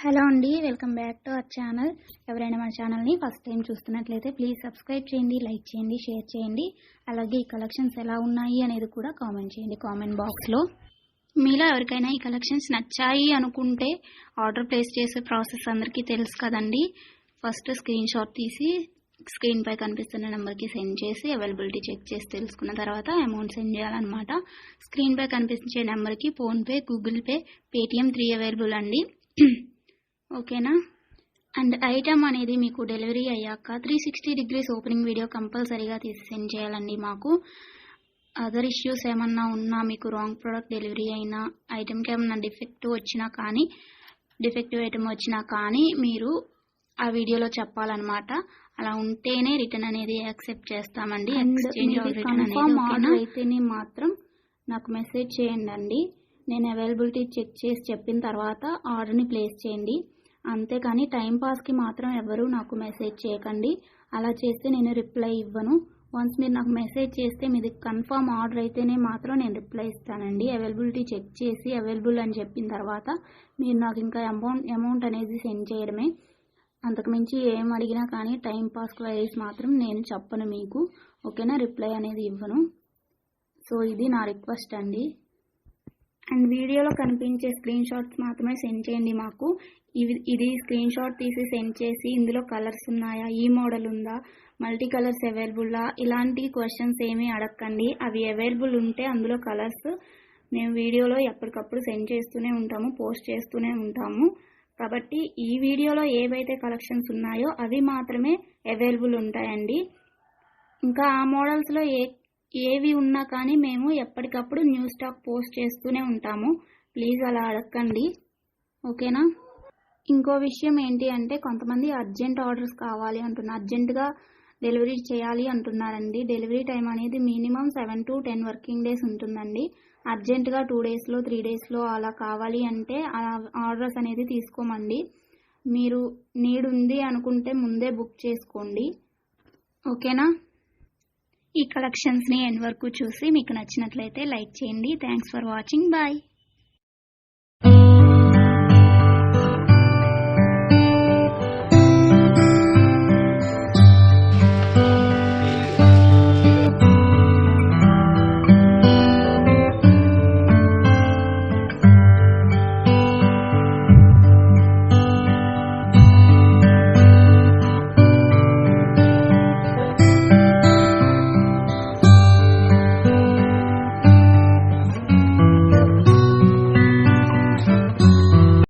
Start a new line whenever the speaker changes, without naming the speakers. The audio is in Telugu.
హలో అండి, welcome back to our channel. ఎవరైనా మన ఛానల్ని ఫస్ట్ టైం చూస్తున్నట్లయితే ప్లీజ్ సబ్స్క్రైబ్ చేయండి, లైక్ చేయండి, షేర్ చేయండి. అలాగే ఈ కలెక్షన్స్ ఎలా ఉన్నాయి అనేది కూడా కామెంట్ చేయండి కామెంట్ బాక్స్లో. మీలో ఎవరికైనా ఈ కలెక్షన్స్ నచ్చాయి అనుకుంటే ఆర్డర్ ప్లేస్ చేసే ప్రాసెస్ అందరికీ తెలుసు కదండి. ఫస్ట్ స్క్రీన్ షాట్ తీసి స్క్రీన్ పై కనిపిస్తున్న నెంబర్కి సెండ్ చేసి అవైలబిలిటీ చెక్ చేసి తెలుసుకున్న తర్వాత అమౌంట్ సెండ్ చేయాలన్నమాట. స్క్రీన్ పై కనిపించే నెంబర్కి PhonePe, Google pay, Paytm 3 available అండి. ఓకేనా. అండ్ ఐటమ్ అనేది మీకు డెలివరీ అయ్యాక 360 degrees ఓపెనింగ్ వీడియో కంపల్సరీగా తీసి సెండ్ చేయాలండి. మాకు అదర్ ఇష్యూస్ ఏమన్నా ఉన్నా, మీకు రాంగ్ ప్రోడక్ట్ డెలివరీ అయినా, ఐటమ్కి ఏమన్నా డిఫెక్టివ్ ఐటమ్ వచ్చినా కానీ మీరు ఆ వీడియోలో చెప్పాలన్నమాట. అలా ఉంటేనే రిటర్న్ అనేది యాక్సెప్ట్ చేస్తామండి. ఎక్స్చేంజ్ ఆర్డర్ అయితేనే మాత్రం నాకు మెసేజ్ చేయండి. నేను అవైలబిలిటీ చెక్ చేసి చెప్పిన తర్వాత ఆర్డర్ని ప్లేస్ చేయండి. అంతేకాని టైంపాస్కి మాత్రం ఎవరు నాకు మెసేజ్ చేయకండి. అలా చేస్తే నేను రిప్లై ఇవ్వను. వన్స్ మీరు నాకు మెసేజ్ చేస్తే మీది కన్ఫర్మ్ ఆర్డర్ అయితేనే మాత్రం నేను రిప్లై ఇస్తానండి. అవైలబిలిటీ చెక్ చేసి అవైలబుల్ అని చెప్పిన తర్వాత మీరు నాకు ఇంకా అమౌంట్ అనేది సెండ్ చేయడమే. అంతకుమించి ఏం అడిగినా కానీ టైంపాస్ క్వైరీస్ మాత్రం నేను చెప్పను మీకు. ఓకేనా, రిప్లై అనేది ఇవ్వను. సో ఇది నా రిక్వెస్ట్ అండి. అండ్ వీడియోలో కనిపించే స్క్రీన్ షాట్స్ మాత్రమే సెండ్ చేయండి మాకు. ఇది స్క్రీన్ షాట్ తీసి సెండ్ చేసి ఇందులో కలర్స్ ఉన్నాయా, ఈ మోడల్ ఉందా, మల్టీ కలర్స్ అవైలబుల్లా, ఇలాంటి క్వశ్చన్స్ ఏమీ అడగండి. అవి అవైలబుల్ ఉంటే అందులో కలర్స్ మేము వీడియోలో ఎప్పటికప్పుడు సెండ్ చేస్తూనే ఉంటాము, పోస్ట్ చేస్తూనే ఉంటాము. కాబట్టి ఈ వీడియోలో ఏవైతే కలెక్షన్స్ ఉన్నాయో అవి మాత్రమే అవైలబుల్ ఉంటాయండి. ఇంకా ఆ మోడల్స్లో ఏవి ఉన్నా కానీ మేము ఎప్పటికప్పుడు న్యూ స్టాక్ పోస్ట్ చేస్తూనే ఉంటాము. ప్లీజ్ అలా అడగండి. ఓకేనా. ఇంకో విషయం ఏంటి అంటే, కొంతమంది అర్జెంట్ ఆర్డర్స్ కావాలి అంటున్నారు, అర్జెంటుగా డెలివరీ చేయాలి అంటున్నారండి. డెలివరీ టైం అనేది మినిమం 7 to 10 వర్కింగ్ డేస్ ఉంటుందండి. అర్జెంటుగా 2 daysలో 3 daysలో అలా కావాలి అంటే ఆర్డర్స్ అనేది తీసుకోమండి. మీరు నీడ్ ఉంది అనుకుంటే ముందే బుక్ చేసుకోండి. ఓకేనా. ఈ కలెక్షన్స్ని ఎండ్ వరకు చూసి మీకు నచ్చినట్లయితే లైక్ చేయండి. Thanks for watching. బాయ్.